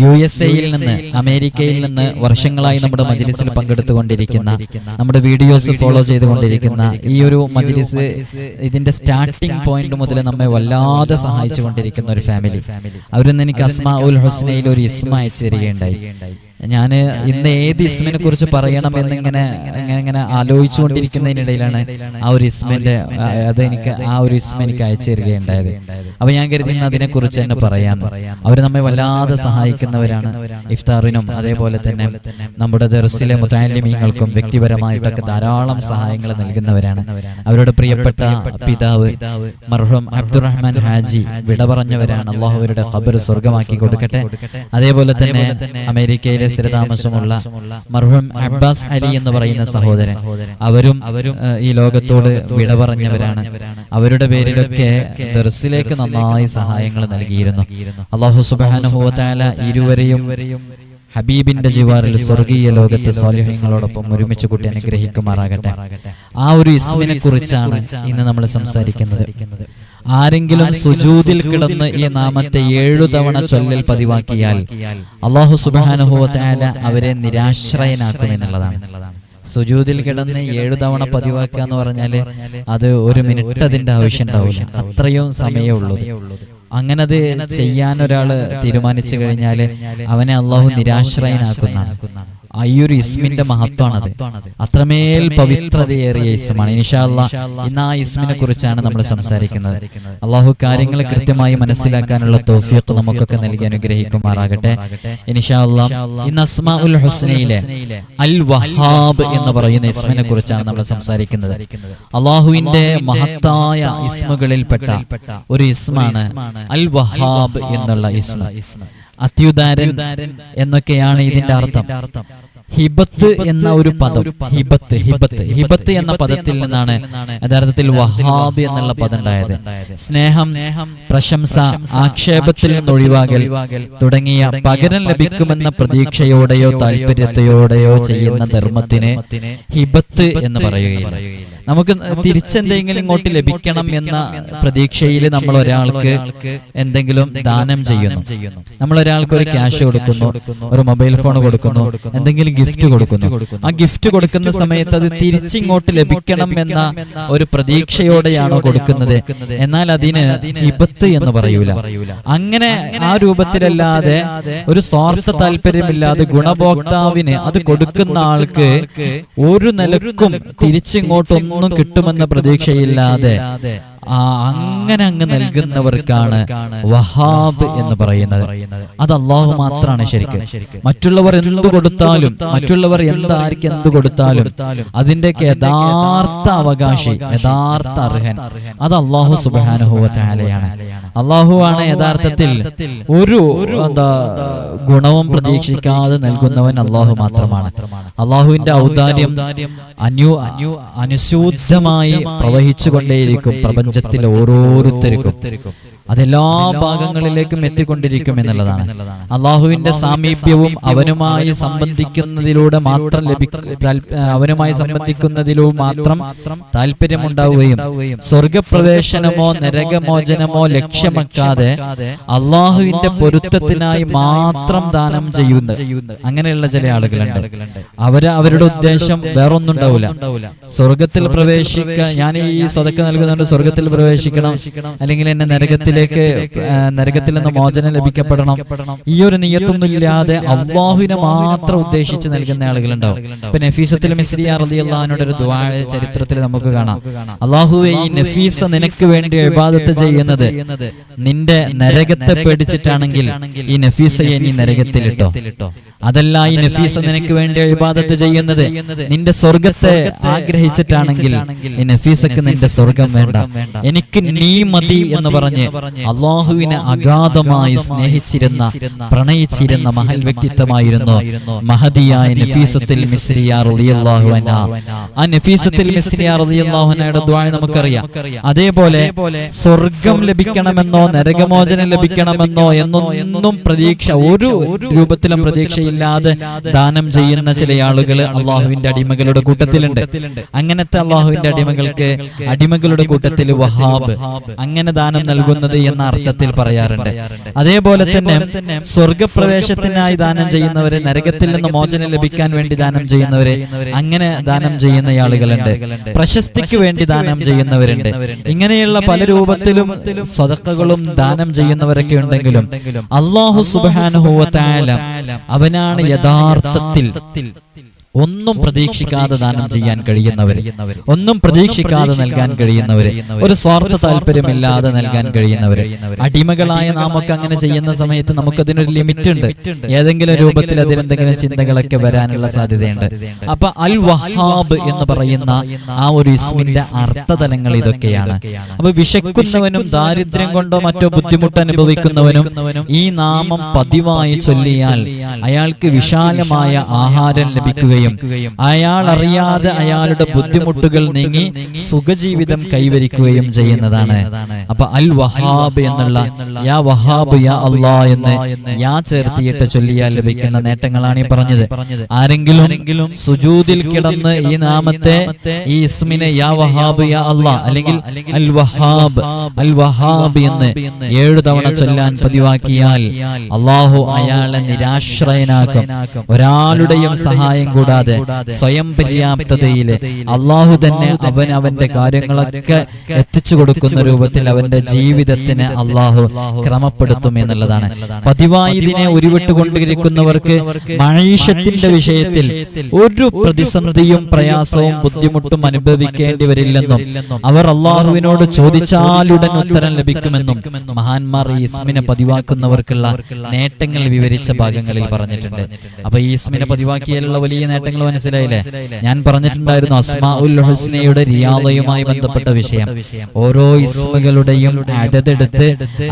USA-യിൽ നിന്ന്, അമേരിക്കയിൽ നിന്ന് വർഷങ്ങളായി നമ്മുടെ മജ്‌ലിസിൽ പങ്കെടുത്തുകൊണ്ടിരിക്കുന്ന, നമ്മുടെ വീഡിയോസ് ഫോളോ ചെയ്തുകൊണ്ടിരിക്കുന്ന ഈ ഒരു മജ്‌ലിസ് ഇതിന്റെ സ്റ്റാർട്ടിംഗ് പോയിന്റ് മുതൽ നമ്മെ വല്ലാതെ സഹായിച്ചു കൊണ്ടിരിക്കുന്ന ഒരു ഫാമിലി. അവരിന്ന് എനിക്ക് അസ്മാഉൽ ഹുസ്നയിൽ ഒരു ഇസ്മ അയച്ചു തരികയുണ്ടായി. ഞാൻ ഇന്ന് ഏത് ഇസ്മിനെ കുറിച്ച് പറയണം എന്നിങ്ങനെ ആലോചിച്ചുകൊണ്ടിരിക്കുന്നതിനിടയിലാണ് ആ ഒരു ഇസ്മിന്റെ ഇസ്മ എനിക്ക് അയച്ചു തരികയുണ്ടായത്. അപ്പൊ ഞാൻ കരുതി ഇന്ന് അതിനെക്കുറിച്ച് തന്നെ പറയാന്ന്. അവർ നമ്മെ വല്ലാതെ സഹായിക്കുന്നവരാണ്. ഇഫ്താറിനും അതേപോലെ തന്നെ നമ്മുടെ ദർസിലെ മുതഅല്ലിമീങ്ങൾക്കും വ്യക്തിപരമായിട്ടൊക്കെ ധാരാളം സഹായങ്ങൾ നൽകുന്നവരാണ്. അവരുടെ പ്രിയപ്പെട്ട പിതാവ് മർഹൂം അബ്ദുറഹ്മാൻ ഹാജി വിട പറഞ്ഞവരാണ്. അല്ലാഹു അവരുടെ ഖബർ സ്വർഗ്ഗമാക്കി കൊടുക്കട്ടെ. അതേപോലെ തന്നെ അമേരിക്കയിലെ സ്ഥിരതാമസമുള്ള മർഹൂം അബ്ബാസ് അലി എന്ന് പറയുന്ന സഹോദരൻ, അവരും ഈ ലോകത്തോട് വിട പറഞ്ഞവരാണ്. അവരുടെ പേരിലൊക്കെ ദർസിലേക്ക് നന്നായി സഹായങ്ങൾ നൽകിയിരുന്നു. അല്ലാഹു സുബ്ഹാനഹു വ തആല ഇരുവരെയും ഹബീബിന്റെ ജിവാറിൽ സ്വർഗീയ ലോകത്ത് സ്വാലിഹീങ്ങളോടൊപ്പം ഒരുമിച്ച് കൂട്ടി അനുഗ്രഹിക്കുമാറാകട്ടെ. ആ ഒരു ഇസ്മിനെ കുറിച്ചാണ് ഇന്ന് നമ്മൾ സംസാരിക്കുന്നത്. ആരെങ്കിലും സുജൂദിൽ കിടന്ന് ഈ നാമത്തെ 7 തവണ ചൊല്ലൽ പതിവാക്കിയാൽ അല്ലാഹു സുബ്ഹാനഹു വ തആല അവരെ നിരാശ്രയനാക്കുമെന്നുള്ളതാണ്. സുജൂദിൽ കിടന്ന് 7 തവണ പതിവാക്കുക എന്ന് പറഞ്ഞാല് അത് 1 മിനിറ്റ് അതിന്റെ ആവശ്യം ഉണ്ടാവില്ല, അത്രയും സമയമേ ഉള്ളൂ. അങ്ങനെ അത് ചെയ്യാൻ ഒരാള് തീരുമാനിച്ചു കഴിഞ്ഞാല് അവനെ അല്ലാഹു നിരാശ്രയനാക്കുന്നതാണ്. ഈ ഒരു ഇസ്മിന്റെ മഹത്വമാണത്. അത്രമേൽ പവിത്രതയേറിയ ഇസ്മാണ്. ഇൻഷാ അല്ലാഹ് ഇന്ന് ആ ഇസ്മിനെ കുറിച്ചാണ് നമ്മൾ സംസാരിക്കുന്നത്. അല്ലാഹു കാര്യങ്ങൾ കൃത്യമായി മനസ്സിലാക്കാനുള്ള തൗഫീഖ് നമുക്കൊക്കെ നൽകി അനുഗ്രഹിക്കുമാറാകട്ടെ. ഇൻഷാ അല്ലാഹ് ഇന്ന് അസ്മാഉൽ ഹുസ്നയിലെ അൽ വഹാബ് എന്ന് പറയുന്ന ഇസ്മിനെ കുറിച്ചാണ് നമ്മൾ സംസാരിക്കുന്നത്. അല്ലാഹുവിന്റെ മഹത്തായ ഇസ്മുകളിൽപ്പെട്ട ഒരു ഇസ്മാണ് അൽ വഹാബ് എന്നുള്ള ഇസ്മ. അത്യുദാരൻ എന്നൊക്കെയാണ് ഇതിന്റെ അർത്ഥം. ഹിബത്ത് എന്ന ഒരു പദം, ഹിബത്ത് എന്ന പദത്തിൽ നിന്നാണ് യഥാർത്ഥത്തിൽ വഹാബ് എന്നുള്ള പദം ഉണ്ടായത്. സ്നേഹം, പ്രശംസ, ആക്ഷേപത്തിൽ നിന്നൊഴിവാകൽ തുടങ്ങിയ പകരം ലഭിക്കുമെന്ന പ്രതീക്ഷയോടെയോ താല്പര്യത്തോടെയോ ചെയ്യുന്ന ധർമ്മത്തിന് ഹിബത്ത് എന്ന് പറയുകയില്ല. നമുക്ക് തിരിച്ചെന്തെങ്കിലും ഇങ്ങോട്ട് ലഭിക്കണം എന്ന പ്രതീക്ഷയിൽ നമ്മൾ ഒരാൾക്ക് എന്തെങ്കിലും ദാനം ചെയ്യുന്നു. നമ്മൾ ഒരാൾക്ക് ഒരു ക്യാഷ് കൊടുക്കുന്നു, ഒരു മൊബൈൽ ഫോൺ കൊടുക്കുന്നു, എന്തെങ്കിലും ഗിഫ്റ്റ് കൊടുക്കുന്നു. ആ ഗിഫ്റ്റ് കൊടുക്കുന്ന സമയത്ത് അത് തിരിച്ചിങ്ങോട്ട് ലഭിക്കണം എന്ന ഒരു പ്രതീക്ഷയോടെയാണോ കൊടുക്കുന്നത്, എന്നാൽ അതിന് ഹിബത്ത് എന്ന് പറയൂല. അങ്ങനെ ആ രൂപത്തിലല്ലാതെ ഒരു സ്വാർത്ഥ താല്പര്യമില്ലാതെ ഗുണഭോക്താവിന് അത് കൊടുക്കുന്ന ആൾക്ക് ഒരു നിലക്കും തിരിച്ചിങ്ങോട്ടൊന്നും കിട്ടുമെന്ന പ്രതീക്ഷയില്ലാതെ അങ്ങനെ അങ്ങ് നൽകുന്നവർക്കാണ് വഹാബ് എന്ന് പറയുന്നത്. അത് അല്ലാഹു മാത്രമാണ് ശരിക്കും. മറ്റുള്ളവർ എന്ത് കൊടുത്താലും, മറ്റുള്ളവർ ആർക്ക് എന്ത് കൊടുത്താലും അതിന്റെ യഥാർത്ഥ അവകാശി, യഥാർത്ഥ അർഹൻ അത് അല്ലാഹു സുബ്ഹാനഹു വ തആലയാണ്. അല്ലാഹുവാണ് യഥാർത്ഥത്തിൽ ഒരു ഗുണവും പ്രതീക്ഷിക്കാതെ നൽകുന്നവൻ അല്ലാഹു മാത്രമാണ്. അല്ലാഹുവിന്റെ ഔദാര്യം അനുശൂദ്ധമായി പ്രവഹിച്ചു കൊണ്ടേയിരിക്കും പ്രപഞ്ചത്തിൽ ഓരോരുത്തർക്കും. അതെല്ലാ ഭാഗങ്ങളിലേക്കും എത്തിക്കൊണ്ടിരിക്കും എന്നുള്ളതാണ്. അള്ളാഹുവിന്റെ സാമീപ്യവും അവനുമായി സംബന്ധിക്കുന്നതിലൂടെ മാത്രം താല്പര്യമുണ്ടാവുകയും സ്വർഗപ്രവേശനമോ നരകമോചനമോ ലക്ഷ്യമാക്കാതെ അള്ളാഹുവിന്റെ പൊരുത്തത്തിനായി മാത്രം ദാനം ചെയ്യുന്ന അങ്ങനെയുള്ള ചില ആളുകളുണ്ട്. അവരുടെ ഉദ്ദേശം വേറൊന്നുണ്ടാവില്ല. സ്വർഗത്തിൽ പ്രവേശിക്കാൻ, ഞാൻ ഈ സദക്ക നൽകുന്നുണ്ട്, സ്വർഗത്തിൽ പ്രവേശിക്കണം, അല്ലെങ്കിൽ എന്നെ നരകത്തിൽ നിന്ന് മോചനം ലഭിക്കപ്പെടണം, ഈ ഒരു നിയത്തൊന്നും ഇല്ലാതെ അള്ളാഹുവിനെ മാത്രം ഉദ്ദേശിച്ച് നൽകുന്ന ആളുകളുണ്ടാവും. ഇപ്പൊ നഫീസത്തുൽ മിസ്രിയ റളിയല്ലാഹു അൻഹയുടെ ഒരു ദുആ ചരിത്രത്തിൽ നമുക്ക് കാണാം. അള്ളാഹുവേ, ഈ നഫീസ നിനക്ക് വേണ്ടി ഇബാദത്ത് ചെയ്യുന്നത് നിന്റെ നരകത്തെ പേടിച്ചിട്ടാണെങ്കിൽ ഈ നഫീസയെ നീ നരകത്തിലിട്ടോ. അതല്ല, ഈ നഫീസ നിനക്ക് വേണ്ടി ഇബാദത്ത് ചെയ്യുന്നത് നിന്റെ സ്വർഗത്തെ ആഗ്രഹിച്ചിട്ടാണെങ്കിൽ ഈ നഫീസക്ക് നിന്റെ സ്വർഗം വേണ്ട, എനിക്ക് നീ മതി എന്ന് പറഞ്ഞ് അള്ളാഹുവിനെ അഗാധമായി സ്നേഹിച്ചിരുന്ന, പ്രണയിച്ചിരുന്ന മഹൽ വ്യക്തിത്വമായിരുന്നു മഹദിയായ നഫീസത്തുൽ മിസ്രിയ റളിയല്ലാഹു അൻഹ. ആ നഫീസത്തുൽ മിസ്രിയ റളിയല്ലാഹു അൻഹയുടെ ദുആ നമുക്കറിയാം. അതേപോലെ സ്വർഗം ലഭിക്കണമെന്നോ നരകമോചനം ലഭിക്കണമെന്നോ എന്നൊന്നും പ്രതീക്ഷ, ഒരു രൂപത്തിലും പ്രതീക്ഷയില്ലാതെ ദാനം ചെയ്യുന്ന ചില ആളുകൾ അള്ളാഹുവിന്റെ അടിമകളുടെ കൂട്ടത്തിലുണ്ട്. അങ്ങനത്തെ അള്ളാഹുവിന്റെ അടിമകളുടെ കൂട്ടത്തിൽ വഹാബ്, അങ്ങനെ ദാനം നൽകുന്നത് നൽകുന്നത് എന്ന അർത്ഥത്തിൽ പറയാറുണ്ട്. അതേപോലെ തന്നെ സ്വർഗപ്രവേശത്തിനായി ദാനം ചെയ്യുന്നവരെ, നരകത്തിൽ നിന്ന് മോചനം ലഭിക്കാൻ വേണ്ടി ദാനം ചെയ്യുന്നവരെ, അങ്ങനെ ദാനം ചെയ്യുന്ന ആളുകളുണ്ട്. പ്രശസ്തിക്ക് വേണ്ടി ദാനം ചെയ്യുന്നവരുണ്ട്. ഇങ്ങനെയുള്ള പല രൂപത്തിലും സദഖകളും ദാനം ചെയ്യുന്നവരൊക്കെ ഉണ്ടെങ്കിലും അല്ലാഹു സുബ്ഹാനഹു വ തആല അവനാണ് യഥാർത്ഥത്തിൽ ഒന്നും പ്രതീക്ഷിക്കാതെ ദാനം ചെയ്യാൻ കഴിയുന്നവര്, ഒന്നും പ്രതീക്ഷിക്കാതെ നൽകാൻ കഴിയുന്നവര്, ഒരു സ്വാർത്ഥ താല്പര്യമില്ലാതെ നൽകാൻ കഴിയുന്നവര്. അടിമകളായ നാമൊക്കെ അങ്ങനെ ചെയ്യുന്ന സമയത്ത് നമുക്കതിനൊരു ലിമിറ്റ് ഉണ്ട്. ഏതെങ്കിലും രൂപത്തിൽ അതിനെന്തെങ്കിലും ചിന്തകളൊക്കെ വരാനുള്ള സാധ്യതയുണ്ട്. അപ്പൊ അൽ വഹാബ് എന്ന് പറയുന്ന ആ ഒരു ഇസ്മിന്റെ അർത്ഥതലങ്ങൾ ഇതൊക്കെയാണ്. അപ്പൊ വിശക്കുന്നവനും ദാരിദ്ര്യം കൊണ്ടോ മറ്റോ ബുദ്ധിമുട്ട് അനുഭവിക്കുന്നവനും ഈ നാമം പതിവായി ചൊല്ലിയാൽ അയാൾക്ക് വിശാലമായ ആഹാരം ലഭിക്കുകയും അയാൾ അറിയാതെ അയാളുടെ ബുദ്ധിമുട്ടുകൾ നീങ്ങി സുഖജീവിതം കൈവരിക്കുകയും ചെയ്യുന്നതാണ്. അപ്പൊ അൽ വഹാബ് എന്നുള്ള യാ വഹാബ് യാ അല്ലാ എന്ന് യാ ചേർത്തിയിട്ട് ചൊല്ലിയാൽ ലഭിക്കുന്ന നേട്ടങ്ങളാണ് ഈ പറഞ്ഞത്. ആരെങ്കിലും സുജൂദിൽ കിടന്ന് ഈ നാമത്തെ, ഈ ഇസ്മിനെ യാ വഹാബ് യാ അല്ലാ അല്ലെങ്കിൽ അൽ വഹാബ് അൽ വഹാബ് എന്ന് 7 തവണ ചൊല്ലാൻ പതിവാക്കിയാൽ അല്ലാഹു അയാളെ നിരാശ്രയനാക്കും. ഒരാളുടെയും സഹായം കൂടാതെ സ്വയം പര്യാപ്തതയില് അള്ളാഹു തന്നെ അവന്റെ കാര്യങ്ങളൊക്കെ എത്തിച്ചു കൊടുക്കുന്ന രൂപത്തിൽ അവന്റെ ജീവിതത്തിന് അള്ളാഹു ക്രമപ്പെടുത്തും എന്നുള്ളതാണ്. പതിവായി ഇതിനെ ഉരുവിട്ടുകൊണ്ടിരിക്കുന്നവർക്ക് മഈശത്തിന്റെ വിഷയത്തിൽ ഒരു പ്രതിസന്ധിയും പ്രയാസവും ബുദ്ധിമുട്ടും അനുഭവിക്കേണ്ടി വരില്ലെന്നും അവർ അള്ളാഹുവിനോട് ചോദിച്ചാലുടൻ ഉത്തരം ലഭിക്കുമെന്നും മഹാന്മാർ ഈ ഇസ്മിനെ പതിവാക്കുന്നവർക്കുള്ള നേട്ടങ്ങൾ വിവരിച്ച ഭാഗങ്ങളിൽ പറഞ്ഞിട്ടുണ്ട്. അപ്പൊ ഈ ഇസ്മിനെ പതിവാക്കിയാലുള്ള വലിയ നേട്ടങ്ങൾ മനസ്സിലായില്ലേ? ഞാൻ പറഞ്ഞിട്ടുണ്ടായിരുന്നു അസ്മാഉൽ ഹുസ്നയുടെ റിയാദയുമായി ബന്ധപ്പെട്ട വിഷയം. ഓരോ ഇസ്മുകളുടെയും അദദെടുത്ത്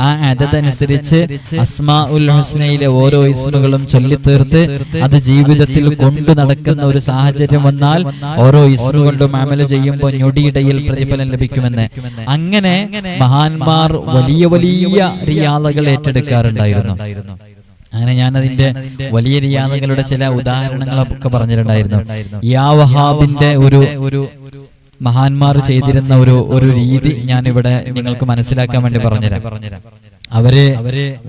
ആ അദദനുസരിച്ച് അസ്മാഉൽ ഹുസ്നയിലെ ഓരോ ഇസ്മുകളും ചൊല്ലിത്തീർത്ത് അത് ജീവിതത്തിൽ കൊണ്ടു നടക്കുന്ന ഒരു സാഹചര്യം വന്നാൽ ഓരോ ഇസ്മു കൊണ്ടും അമല് ചെയ്യുമ്പോൾ ഞൊടിയിടയിൽ പ്രതിഫലം ലഭിക്കുമെന്ന് അങ്ങനെ മഹാന്മാർ വലിയ വലിയ റിയാദകൾ ഏറ്റെടുക്കാറുണ്ടായിരുന്നു. അങ്ങനെ ഞാൻ അതിന്റെ വലിയ റിയാദകളുടെ ചില ഉദാഹരണങ്ങളൊക്കെ പറഞ്ഞിട്ടുണ്ടായിരുന്നു. യാ വഹാബിന്റെ ഒരു മഹാന്മാർ ചെയ്തിരുന്ന ഒരു രീതി ഞാൻ ഇവിടെ നിങ്ങൾക്ക് മനസ്സിലാക്കാൻ വേണ്ടി പറഞ്ഞുതരാം. അവര്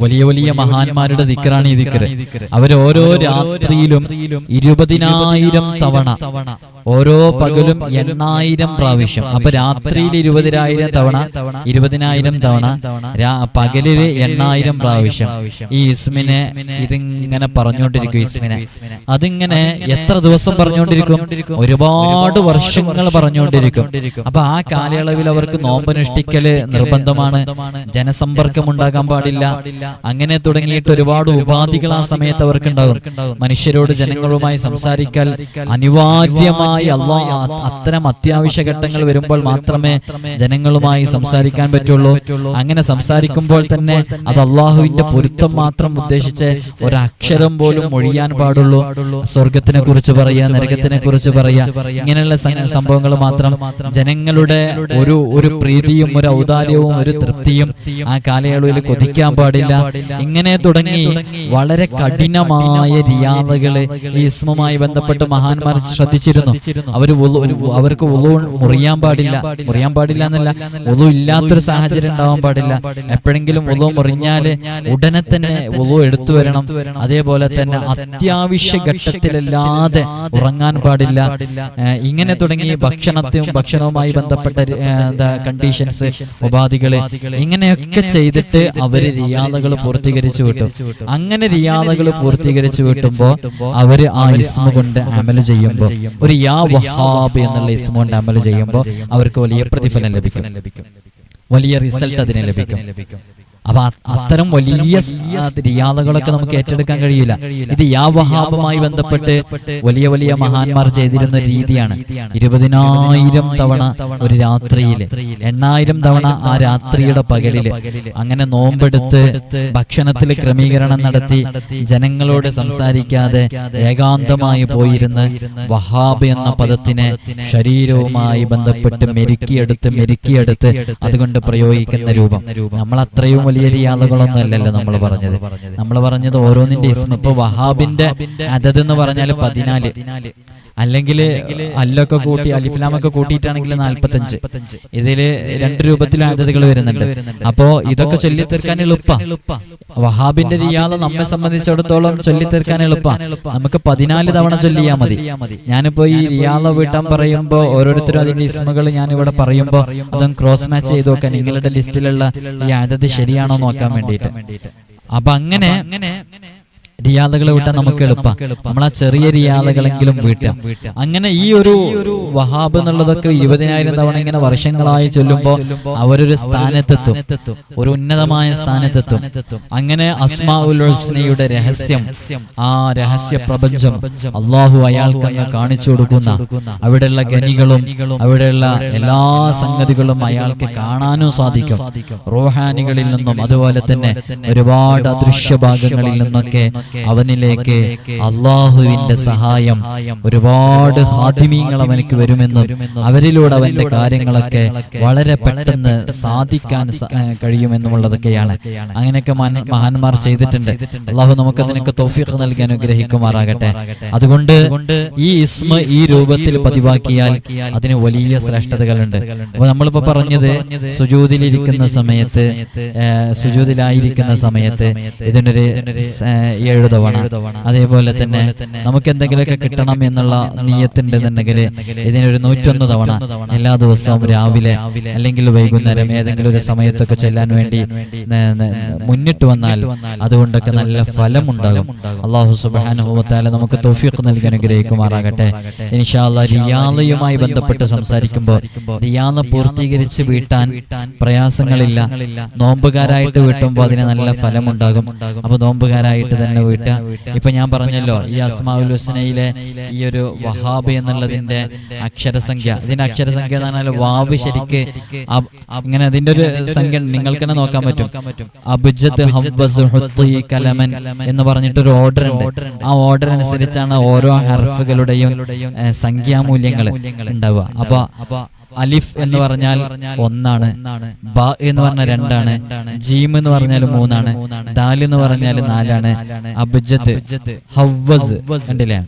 വലിയ വലിയ മഹാന്മാരുടെ ദിക്റാണ് ഈ ദിക്റ്. അവര് ഓരോ രാത്രിയിലും 20,000 തവണ, ഓരോ പകലും 8,000 പ്രാവശ്യം. അപ്പൊ രാത്രിയിൽ 20,000 തവണ, 20,000 തവണ, പകലില് 8,000 പ്രാവശ്യം ഈ ഇസ്മിനെ ഇതിങ്ങനെ പറഞ്ഞുകൊണ്ടിരിക്കും. ഇസ്മിനെ അതിങ്ങനെ എത്ര ദിവസം പറഞ്ഞുകൊണ്ടിരിക്കും? ഒരുപാട് വർഷങ്ങൾ പറഞ്ഞുകൊണ്ടിരിക്കും. അപ്പൊ ആ കാലയളവിൽ അവർക്ക് നോമ്പനുഷ്ഠിക്കല് നിർബന്ധമാണ്, ജനസമ്പർക്കം ഉണ്ടാകാൻ പാടില്ല. അങ്ങനെ തുടങ്ങിയിട്ട് ഒരുപാട് ഉപാധികൾ ആ സമയത്ത് അവർക്ക് ഉണ്ടാകും. മനുഷ്യരോട്, ജനങ്ങളുമായി സംസാരിക്കാൻ അനിവാര്യമായി അത്തരം അത്യാവശ്യ ഘട്ടങ്ങൾ വരുമ്പോൾ മാത്രമേ ജനങ്ങളുമായി സംസാരിക്കാൻ പറ്റുള്ളൂ. അങ്ങനെ സംസാരിക്കുമ്പോൾ തന്നെ അത് അള്ളാഹുവിന്റെ പൊരുത്തം മാത്രം ഉദ്ദേശിച്ച് ഒരക്ഷരം പോലും ഒഴിയാൻ പാടുള്ളൂ. സ്വർഗത്തിനെ കുറിച്ച് പറയുക, നരകത്തിനെ കുറിച്ച് പറയുക, ഇങ്ങനെയുള്ള സംഭവങ്ങൾ മാത്രം. ജനങ്ങളുടെ ഒരു പ്രീതിയും ഒരു ഔദാര്യവും ഒരു തൃപ്തിയും ആ കാലയളവിൽ കൊതിക്കാൻ പാടില്ല. ഇങ്ങനെ തുടങ്ങി വളരെ കഠിനമായ റിയാദകള് ഈ ഇസ്മുമായി ബന്ധപ്പെട്ട് മഹാന്മാർ ശ്രദ്ധിച്ചിരുന്നു. അവർക്ക് വുളു മുറിയാൻ പാടില്ല എന്നല്ല, വുളു ഇല്ലാത്തൊരു സാഹചര്യം ഉണ്ടാവാൻ പാടില്ല. എപ്പോഴെങ്കിലും വുളു മുറിഞ്ഞാല് ഉടനെ തന്നെ വുളു എടുത്തു വരണം. അതേപോലെ തന്നെ അത്യാവശ്യ ഘട്ടത്തിലല്ലാതെ ഉറങ്ങാൻ പാടില്ല. ഇങ്ങനെ തുടങ്ങി ഭക്ഷണവുമായി ബന്ധപ്പെട്ട കണ്ടീഷൻസ്, ഉപാധികള്, ഇങ്ങനെയൊക്കെ ചെയ്തിട്ട് അവര് റിയാദകൾ പൂർത്തീകരിച്ചു വിട്ടു. അങ്ങനെ റിയാദകൾ പൂർത്തീകരിച്ചു വിട്ടുമ്പോ അവര് ആ ഇസ്മ കൊണ്ട് അമല് ചെയ്യുമ്പോ, ഒരു യാ വഹാബ് എന്നുള്ള ഇസ്മ കൊണ്ട് അമല് ചെയ്യുമ്പോ അവർക്ക് വലിയ പ്രതിഫലം ലഭിക്കും, വലിയ റിസൾട്ട് അതിന് ലഭിക്കും. അപ്പൊ അത്തരം വലിയ റിയാദകളൊക്കെ നമുക്ക് ഏറ്റെടുക്കാൻ കഴിയില്ല. ഇത് യാ വഹാബുമായി ബന്ധപ്പെട്ട് വലിയ വലിയ മഹാന്മാർ ചെയ്തിരുന്ന രീതിയാണ്. 20,000 തവണ ഒരു രാത്രിയില്, 8,000 തവണ ആ രാത്രിയുടെ പകലില്, അങ്ങനെ നോമ്പെടുത്ത് ഭക്ഷണത്തിൽ ക്രമീകരണം നടത്തി ജനങ്ങളോട് സംസാരിക്കാതെ ഏകാന്തമായി പോയിരുന്ന് വഹാബ് എന്ന പദത്തിനെ ശരീരവുമായി ബന്ധപ്പെട്ട് മെരുക്കിയെടുത്ത് അതുകൊണ്ട് പ്രയോഗിക്കുന്ന രൂപം. നമ്മൾ അത്രയും വലിയ റിയാദകളൊന്നും അല്ലല്ലോ നമ്മൾ പറഞ്ഞത് ഓരോന്നിന്റെ ഇസ്മ. ഇപ്പൊ വഹാബിന്റെ അദദ് എന്ന് പറഞ്ഞാൽ 14, അല്ലെങ്കിൽ അല്ലൊക്കെ കൂട്ടി അലിഫ്ലാമൊക്കെ കൂട്ടിയിട്ടാണെങ്കിൽ 45. ഇതില് 2 രൂപത്തിൽ ആയതുകൾ വരുന്നുണ്ട്. അപ്പോ ഇതൊക്കെ ചൊല്ലിത്തീർക്കാൻ എളുപ്പ. വഹാബിന്റെ റിയാദ് നമ്മെ സംബന്ധിച്ചിടത്തോളം ചൊല്ലിത്തീർക്കാൻ എളുപ്പ. നമുക്ക് 14 തവണ ചൊല്ലിയാൽ മതി. ഞാനിപ്പോ ഈ റിയാദ് വീട്ടാൻ പറയുമ്പോ ഓരോരുത്തരും അതിന്റെ ഇസ്മുകൾ ഞാൻ ഇവിടെ പറയുമ്പോ അതൊന്ന് ക്രോസ് മാച്ച് ചെയ്ത് നോക്കാൻ, നിങ്ങളുടെ ലിസ്റ്റിലുള്ള ഈ ആദത് ശരിയാണോ നോക്കാൻ വേണ്ടിയിട്ട്. അപ്പൊ അങ്ങനെ റിയാദകൾ വീട്ടാൻ നമുക്ക് എളുപ്പം. നമ്മൾ ആ ചെറിയ റിയാദകളെങ്കിലും വീട്ടാം. അങ്ങനെ ഈ ഒരു വഹാബ് എന്നുള്ളതൊക്കെ 20,000 തവണ ഇങ്ങനെ വർഷങ്ങളായി ചൊല്ലുമ്പോൾ അവരൊരു സ്ഥാനത്തെത്തും, ഒരു ഉന്നതമായ സ്ഥാനത്തെത്തും. അങ്ങനെ അസ്മാഉൽ ഹുസ്നയുടെ രഹസ്യം, ആ രഹസ്യ പ്രപഞ്ചം അള്ളാഹു അയാൾക്ക് അങ്ങ് കാണിച്ചു കൊടുക്കുന്ന, അവിടെയുള്ള ഖനികളും അവിടെയുള്ള എല്ലാ സംഗതികളും അയാൾക്ക് കാണാനും സാധിക്കും. റൂഹാനികളിൽ നിന്നും അതുപോലെ തന്നെ ഒരുപാട് അദൃശ്യ ഭാഗങ്ങളിൽ നിന്നൊക്കെ അവനിലേക്ക് അള്ളാഹുവിന്റെ സഹായം, ഒരുപാട് ഹാദിമീങ്ങൾ അവനക്ക് വരുമെന്നും അവരിലൂടെ അവന്റെ കാര്യങ്ങളൊക്കെ വളരെ പെട്ടെന്ന് സാധിക്കാൻ കഴിയുമെന്നുമുള്ളതൊക്കെയാണ്. അങ്ങനെയൊക്കെ മഹാന്മാർ ചെയ്തിട്ടുണ്ട്. അള്ളാഹു നമുക്കതിനൊക്കെ തൗഫീഖ് നൽകി അനുഗ്രഹിക്കുമാറാകട്ടെ. അതുകൊണ്ട് ഈ ഇസ്മ ഈ രൂപത്തിൽ പതിവാക്കിയാൽ അതിന് വലിയ ശ്രേഷ്ഠതകളുണ്ട്. അപ്പൊ നമ്മളിപ്പോ പറഞ്ഞത് സുജൂദിലിരിക്കുന്ന സമയത്ത്, സുജൂദിലായിരിക്കുന്ന സമയത്ത് ഇതിനൊരു 7 തവണ, അതേപോലെ തന്നെ നമുക്ക് എന്തെങ്കിലുമൊക്കെ കിട്ടണം എന്നുള്ള നിയ്യത്തുണ്ടെന്നുണ്ടെങ്കിൽ ഇതിനൊരു 101 തവണ എല്ലാ ദിവസവും രാവിലെ അല്ലെങ്കിൽ വൈകുന്നേരം ഏതെങ്കിലും ഒരു സമയത്തൊക്കെ ചെല്ലാൻ വേണ്ടി മുന്നിട്ട് വന്നാൽ അതുകൊണ്ടൊക്കെ നല്ല ഫലം ഉണ്ടാകും. അല്ലാഹു സുബ്ഹാനഹു വ തആല നമുക്ക് തൗഫീഖ് നൽകി അനുഗ്രഹിക്കുമാറാകട്ടെ. ഇൻഷാ അല്ലാഹ് റിയാദയുമായി ബന്ധപ്പെട്ട് സംസാരിക്കുമ്പോൾ റിയാദ പൂർത്തീകരിച്ച് വീട്ടാൻ പ്രയാസങ്ങളില്ല. നോമ്പുകാരായിട്ട് വീട്ടുമ്പോൾ അതിന് നല്ല ഫലമുണ്ടാകും. അപ്പൊ നോമ്പുകാരായിട്ട് തന്നെ വീട്ടുക. ഇപ്പൊ ഞാൻ പറഞ്ഞല്ലോ, ഈ അസ്മാഉൽ ഹുസ്നയിലെ ഈ ഒരു വഹാബ് എന്നുള്ളതിന്റെ അക്ഷരസംഖ്യ, ഇതിന്റെ അക്ഷരസംഖ്യ എന്ന് പറഞ്ഞാൽ വാവ് ശരിക്ക് ഇങ്ങനെ അതിന്റെ ഒരു സംഖ്യ നിങ്ങൾക്ക് തന്നെ നോക്കാൻ പറ്റും. അബ്ജദ് ഹവ്വസ് ഹുത്തി കലമൻ എന്ന് പറഞ്ഞിട്ടൊരു ഓർഡർ ഉണ്ട്. ആ ഓർഡർ അനുസരിച്ചാണ് ഓരോ ഹർഫുകളുടെയും സംഖ്യാമൂല്യങ്ങൾ ഉണ്ടാവുക. അപ്പൊ അലിഫ് എന്ന് പറഞ്ഞാൽ 1 ആണ്, ബ എന്ന് പറഞ്ഞാൽ 2 ആണ്, ജീം എന്ന് പറഞ്ഞാൽ 3 ആണ്, ദാൽ എന്ന് പറഞ്ഞാൽ 4 ആണ്, അബ്ജദ് ഹവ്വസ് കണ്ടില്ലേ,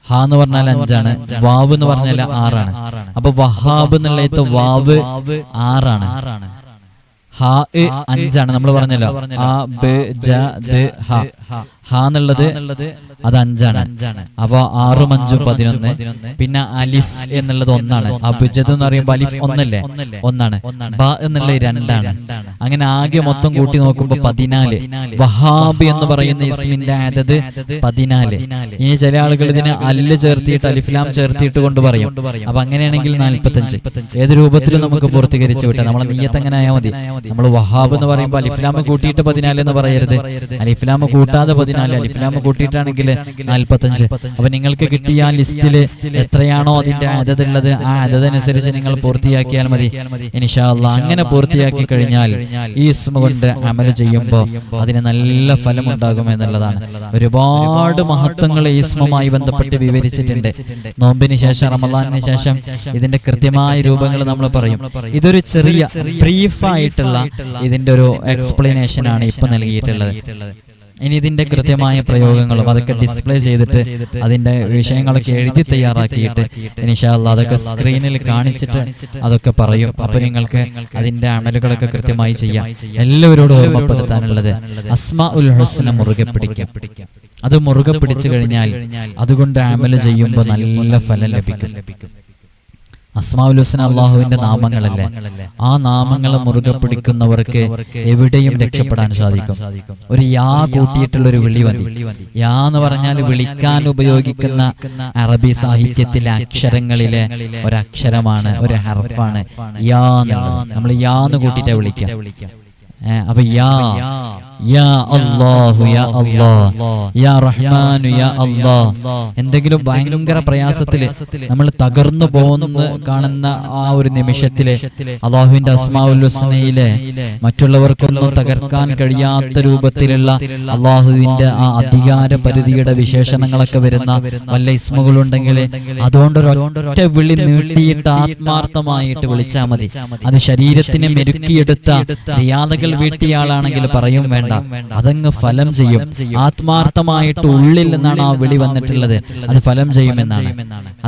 ഹ എന്ന് പറഞ്ഞാൽ 5 ആണ്, വാവ് എന്ന് പറഞ്ഞാൽ 6 ആണ്. അപ്പൊ വഹാബ് എന്നുള്ള വാവ് 6 ആണ്, ഹ 5 ആണ്. നമ്മൾ പറഞ്ഞല്ലോ ആ ബ ജ ദ ഹ, ഹ എന്നുള്ളത് അത് 5 ആണ്. അപ്പൊ 6 ഉം 5 ഉം 11. പിന്നെ അലിഫ് എന്നുള്ളത് 1 ആണ്. അബ്ജദ് എന്ന് പറയുമ്പോൾ അലിഫ് 1 അല്ലേ, 1 ആണ്. ബ എന്നുള്ളത് 2 ആണ്. അങ്ങനെ ആകെ മൊത്തം കൂട്ടി നോക്കുമ്പോ 14. വഹാബ് എന്ന് പറയുന്ന ഇസ്മിന്റെ ആദത് 14. ഇനി ചില ആളുകൾ ഇതിന് അല്ല് ചേർത്തിയിട്ട് അലിഫ്ലാം ചേർത്തിയിട്ട് കൊണ്ട് പറയും. അപ്പൊ അങ്ങനെയാണെങ്കിൽ 45. ഏത് രൂപത്തിലും നമുക്ക് പൂർത്തീകരിച്ച് വിട്ടാൽ നമ്മളെ നിയ്യത്ത് അങ്ങനെ ആയാൽ മതി. നമ്മൾ വഹാബ് എന്ന് പറയുമ്പോൾ അലിഫ്ലാം കൂട്ടിയിട്ട് 14 എന്ന് പറയരുത്. അലിഫ്ലാം കൂട്ടാതെ 14, അലിഫ്ലാം കൂട്ടിയിട്ടാണെങ്കിൽ 45. അപ്പൊ നിങ്ങൾക്ക് കിട്ടിയ ആ ലിസ്റ്റില് എത്രയാണോ അതിന്റെ ആദത് ഉള്ളത് ആ ആദതനുസരിച്ച് നിങ്ങൾ പൂർത്തിയാക്കിയാൽ മതി ഇൻഷാ അല്ലാഹ്. അങ്ങനെ പൂർത്തിയാക്കി കഴിഞ്ഞാൽ ഈ ഇസ്മ കൊണ്ട് അമൽ ചെയ്യുമ്പോൾ അതിന് നല്ല ഫലം ഉണ്ടാകും എന്നുള്ളതാണ്. ഒരുപാട് മഹത്വങ്ങൾ ഈ ഇസ്മുമായി ബന്ധപ്പെട്ട് വിവരിച്ചിട്ടുണ്ട്. നോമ്പിന് ശേഷം, റമളാനിന് ശേഷം ഇതിന്റെ കൃത്യമായ രൂപങ്ങൾ നമ്മൾ പറയും. ഇതൊരു ചെറിയ ബ്രീഫായിട്ടുള്ള ഇതിന്റെ ഒരു എക്സ്പ്ലനേഷൻ ആണ് ഇപ്പൊ നൽകിയിട്ടുള്ളത്. ഇനി ഇതിന്റെ കൃത്യമായ പ്രയോഗങ്ങളും അതൊക്കെ ഡിസ്പ്ലേ ചെയ്തിട്ട് അതിന്റെ വിഷയങ്ങളൊക്കെ എഴുതി തയ്യാറാക്കിയിട്ട് ഇൻഷാ അല്ലാഹ് അതൊക്കെ സ്ക്രീനിൽ കാണിച്ചിട്ട് അതൊക്കെ പറയും. അപ്പൊ നിങ്ങൾക്ക് അതിന്റെ അമലുകളൊക്കെ കൃത്യമായി ചെയ്യാം. എല്ലാവരോടും ഓർമ്മപ്പെടുത്താനുള്ളത് അസ്മാഉൽ ഹുസ്ന മുറുകെ പിടിക്കാം. അത് മുറുകെ പിടിച്ചു കഴിഞ്ഞാൽ അതുകൊണ്ട് അമൽ ചെയ്യുമ്പോൾ നല്ല ഫലം ലഭിക്കും. അസ്മാഉൽ ഹുസ്ന അല്ലാഹുവിന്റെ നാമങ്ങളല്ലേ, ആ നാമങ്ങൾ മുറുകെ പിടിക്കുന്നവർക്ക് എവിടെയും രക്ഷപ്പെടാൻ സാധിക്കും. ഒരു യാ കൂട്ടിയിട്ടുള്ള ഒരു വിളി മതി. യാ എന്ന് പറഞ്ഞാൽ വിളിക്കാൻ ഉപയോഗിക്കുന്ന അറബി സാഹിത്യത്തിലെ അക്ഷരങ്ങളിലെ ഒരക്ഷരമാണ്, ഒരു ഹർഫാണ് യാ എന്നുള്ളത്. നമ്മൾ യാ എന്ന് കൂട്ടിയിട്ടാ വിളിക്കാം. അപ്പൊ യാ യാ അല്ലാഹു യാ അല്ലാഹ് യാ റഹ്മാനു യാ അല്ലാഹ്. എന്തെങ്കിലും ഭയങ്കര പ്രയാസത്തില് നമ്മൾ തകർന്നു പോകുന്ന കാണുന്ന ആ ഒരു നിമിഷത്തില് അല്ലാഹുവിന്റെ അസ്മാഉൽ ഹുസ്നയിലെ മറ്റുള്ളവർക്കൊന്നും തകർക്കാൻ കഴിയാത്ത രൂപത്തിലുള്ള അല്ലാഹുവിന്റെ ആ അധികാര പരിധിയുടെ വിശേഷണങ്ങളൊക്കെ വരുന്ന വല്ല ഇസ്മുകളുണ്ടെങ്കിൽ അതുകൊണ്ടൊരൊറ്റ വിളി നീട്ടിയിട്ട് ആത്മാർത്ഥമായിട്ട് വിളിച്ചാൽ മതി. അത് ശരീരത്തിനെ മെരുക്കിയെടുത്ത റിയാദകൾ വീട്ടിയ ആളാണെങ്കിൽ പറയും വേണ്ട, വേണ്ട, അതങ്ങ് ഫലം ചെയ്യും. ആത്മാർത്ഥമായിട്ട് ഉള്ളിൽ നിന്നാണ് ആ വിളി വന്നിട്ടുള്ളത്, അത് ഫലം ചെയ്യുമെന്നാണ്.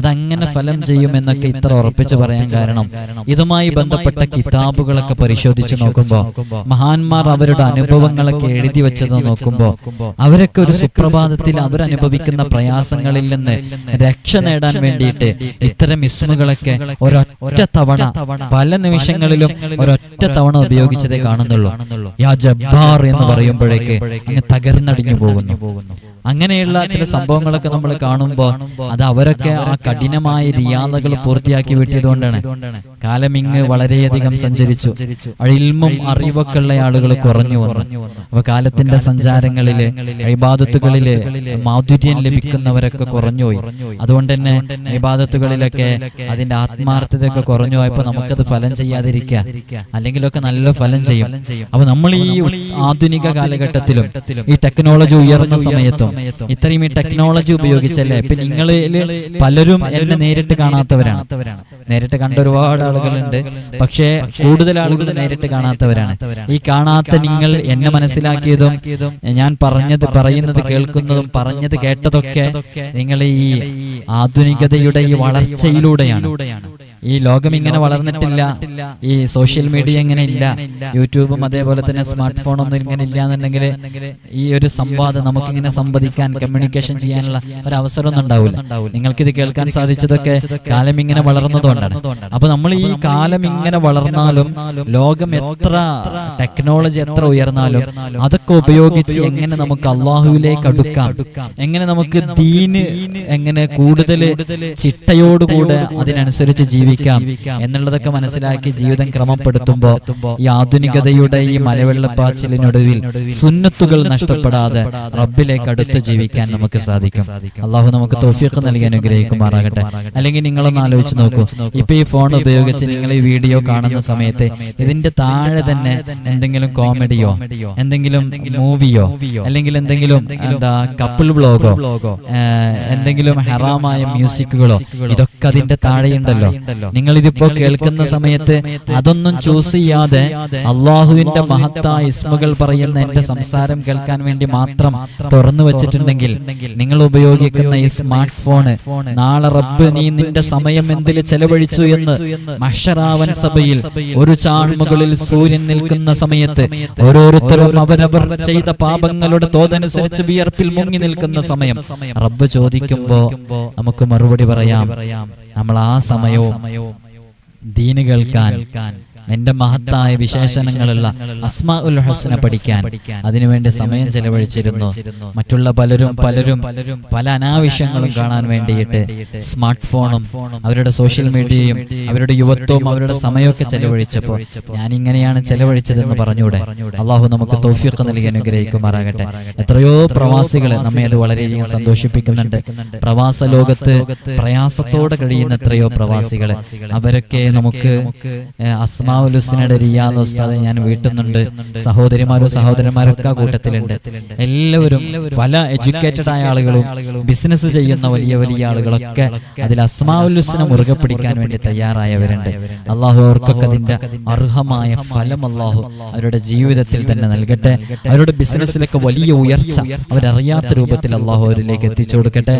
അതങ്ങനെ ഫലം ചെയ്യുമെന്നൊക്കെ ഇത്ര ഉറപ്പിച്ചു പറയാൻ കാരണം, ഇതുമായി ബന്ധപ്പെട്ട കിതാബുകളൊക്കെ പരിശോധിച്ച് നോക്കുമ്പോൾ, മഹാന്മാർ അവരുടെ അനുഭവങ്ങളൊക്കെ എഴുതി വെച്ചത് നോക്കുമ്പോൾ, അവരൊക്കെ ഒരു സുപ്രഭാതത്തിൽ അവരനുഭവിക്കുന്ന പ്രയാസങ്ങളിൽ നിന്ന് രക്ഷ നേടാൻ വേണ്ടിയിട്ട് ഇത്തരം ഇസ്മുകളൊക്കെ ഒരൊറ്റ തവണ, പല നിമിഷങ്ങളിലും ഒരൊറ്റ തവണ ഉപയോഗിച്ചതേ കാണുന്നുള്ളൂ. യാ ജബ്ബാർ എന്ന് പറയുമ്പോഴേക്ക് അങ്ങ് തകർന്നടിഞ്ഞു പോകുന്നു. അങ്ങനെയുള്ള ചില സംഭവങ്ങളൊക്കെ നമ്മൾ കാണുമ്പോൾ അത് അവരൊക്കെ ആ കഠിനമായ റിയാദകൾ പൂർത്തിയാക്കി വിട്ടിയതുകൊണ്ടാണ്. കാലമിങ്ങ് വളരെയധികം സഞ്ചരിച്ചു, ഇൽമും അറിവൊക്കെ ഉള്ള ആളുകൾ കുറഞ്ഞു വന്നു. അപ്പൊ കാലത്തിന്റെ സഞ്ചാരങ്ങളില് ഇബാദത്തുകളില് മാധുര്യം ലഭിക്കുന്നവരൊക്കെ കുറഞ്ഞുപോയി. അതുകൊണ്ട് തന്നെ ഇബാദത്തുകളിലൊക്കെ അതിന്റെ ആത്മാർത്ഥതയൊക്കെ കുറഞ്ഞു പോയപ്പോ നമുക്കത് ഫലം ചെയ്യാതിരിക്കുക, അല്ലെങ്കിലൊക്കെ നല്ല ഫലം ചെയ്യും. അപ്പൊ നമ്മൾ ഈ ആധുനിക കാലഘട്ടത്തിലും ഈ ടെക്നോളജി ഉയർന്ന സമയത്തും ഇത്രയും ഈ ടെക്നോളജി ഉപയോഗിച്ചല്ലേ, ഇപ്പൊ നിങ്ങളില് പലരും എന്നെ നേരിട്ട് കാണാത്തവരാണ്. നേരിട്ട് കണ്ട ഒരുപാട് ആളുകളുണ്ട്, പക്ഷേ കൂടുതൽ ആളുകൾ നേരിട്ട് കാണാത്തവരാണ്. ഈ കാണാത്ത നിങ്ങൾ എന്നെ മനസ്സിലാക്കിയതും ഞാൻ പറയുന്നത് കേൾക്കുന്നതും പറഞ്ഞത് കേട്ടതൊക്കെ നിങ്ങൾ ഈ ആധുനികതയുടെ ഈ വളർച്ചയിലൂടെയാണ്. ഈ ലോകം ഇങ്ങനെ വളർന്നിട്ടില്ല, ഈ സോഷ്യൽ മീഡിയ ഇങ്ങനെ ഇല്ല, യൂട്യൂബും അതേപോലെ തന്നെ സ്മാർട്ട് ഫോണൊന്നും ഇങ്ങനെ ഇല്ല എന്നുണ്ടെങ്കിൽ ഈ ഒരു സംവാദം നമുക്കിങ്ങനെ സംവദിക്കാൻ, കമ്മ്യൂണിക്കേഷൻ ചെയ്യാനുള്ള ഒരു അവസരമൊന്നും ഉണ്ടാവില്ല. നിങ്ങൾക്കിത് കേൾക്കാൻ സാധിച്ചതൊക്കെ കാലം ഇങ്ങനെ വളർന്നതുകൊണ്ടാണ്. അപ്പൊ നമ്മൾ ഈ കാലം ഇങ്ങനെ വളർന്നാലും, ലോകം എത്ര ടെക്നോളജി എത്ര ഉയർന്നാലും, അതൊക്കെ ഉപയോഗിച്ച് എങ്ങനെ നമുക്ക് അള്ളാഹുവിലേക്ക് അടുക്കാം, എങ്ങനെ നമുക്ക് ദീന് എങ്ങനെ കൂടുതൽ ചിട്ടയോടുകൂടെ അതിനനുസരിച്ച് ജീവിക്കാം എന്നുള്ളതൊക്കെ മനസ്സിലാക്കി ജീവിതം ക്രമപ്പെടുത്തുമ്പോ ഈ ആധുനികതയുടെ ഈ മലവെള്ളപ്പാച്ചിലിനൊടുവിൽ സുന്നത്തുകൾ നഷ്ടപ്പെടാതെ റബ്ബിലേക്ക് അടുത്ത് ജീവിക്കാൻ നമുക്ക് സാധിക്കും. അള്ളാഹു നമുക്ക് തൗഫീഖ് നൽകി അനുഗ്രഹിക്കുമാറാകട്ടെ. അല്ലെങ്കിൽ നിങ്ങളൊന്ന് ആലോചിച്ച് നോക്കൂ, ഇപ്പൊ ഈ ഫോൺ ഉപയോഗിച്ച് നിങ്ങൾ ഈ വീഡിയോ കാണുന്ന സമയത്ത് ഇതിന്റെ താഴെ തന്നെ എന്തെങ്കിലും കോമഡിയോ, എന്തെങ്കിലും മൂവിയോ, അല്ലെങ്കിൽ എന്തെങ്കിലും കപ്പിൾ വ്ലോഗോ, എന്തെങ്കിലും ഹറാമായ മ്യൂസിക്കുകളോ, ഇതൊക്കെ അതിന്റെ താഴെയുണ്ടല്ലോ. നിങ്ങൾ ഇതിപ്പോ കേൾക്കുന്ന സമയത്ത് അതൊന്നും ചൂസ് ചെയ്യാതെ അള്ളാഹുവിന്റെ മഹത്തായ ഇസ്മുകൾ പറയുന്ന എന്റെ സംസാരം കേൾക്കാൻ വേണ്ടി മാത്രം തുറന്നു വെച്ചിട്ടുണ്ടെങ്കിൽ, നിങ്ങൾ ഉപയോഗിക്കുന്ന ഈ സ്മാർട്ട് ഫോണ് നാളെ റബ്ബ് നീ നിന്റെ സമയം എന്തിൽ ചെലവഴിച്ചു എന്ന് മഹ്ശറാവൻ സഭയിൽ ഒരു ചാൺമുകളിൽ സൂര്യൻ നിൽക്കുന്ന സമയത്ത് ഓരോരുത്തരും അവരവർ ചെയ്ത പാപങ്ങളുടെ തോതനുസരിച്ച് വിയർപ്പിൽ മുങ്ങി നിൽക്കുന്ന സമയം റബ്ബ് ചോദിക്കുമ്പോ നമുക്ക് മറുപടി പറയാം, നമ്മൾ ആ സമയവും ദീന് കേൾക്കാൻ, നിന്റെ മഹത്തായ വിശേഷണങ്ങളുള്ള അസ്മാഉൽ ഹുസ്ന പഠിക്കാൻ അതിനുവേണ്ടി സമയം ചെലവഴിച്ചിരുന്നു. മറ്റുള്ള പലരും പല അനാവശ്യങ്ങളും കാണാൻ വേണ്ടിയിട്ട് സ്മാർട്ട് ഫോണും അവരുടെ സോഷ്യൽ മീഡിയയും അവരുടെ യുവത്വവും അവരുടെ സമയമൊക്കെ ചെലവഴിച്ചപ്പോൾ ഞാൻ ഇങ്ങനെയാണ് ചെലവഴിച്ചതെന്ന് പറഞ്ഞൂടെ? അള്ളാഹു നമുക്ക് തൗഫീഖ് നൽകി അനുഗ്രഹിക്കുമാറാകട്ടെ. എത്രയോ പ്രവാസികളെ നമ്മെ അത് വളരെയധികം സന്തോഷിപ്പിക്കുന്നുണ്ട്. പ്രവാസ ലോകത്ത് പ്രയാസത്തോടെ കഴിയുന്ന എത്രയോ പ്രവാസികളെ, അവരൊക്കെ നമുക്ക് അസ്മാഉലുസ്നയുടെ റിയാദ് ഉസ്താദെ ഞാൻ വീട്ടുന്നുണ്ട്. സഹോദരന്മാരൊക്കെ കൂട്ടത്തിലുണ്ട്. എല്ലാവരും പല എഡ്യൂക്കേറ്റഡ് ആയ ആളുകളും ബിസിനസ് ചെയ്യുന്ന വലിയ ആളുകളൊക്കെ അതിൽ അസ്മാഉലുസ്ന മുറുകെ പിടിക്കാൻ വേണ്ടി തയ്യാറായവരുണ്ട്. അള്ളാഹു അവർക്കൊക്കെ അതിന്റെ അർഹമായ ഫലം അള്ളാഹു അവരുടെ ജീവിതത്തിൽ തന്നെ നൽകട്ടെ. അവരുടെ ബിസിനസ്സിലൊക്കെ വലിയ ഉയർച്ച അവരറിയാത്ത രൂപത്തിൽ അള്ളാഹു അവരിലേക്ക് എത്തിച്ചു കൊടുക്കട്ടെ.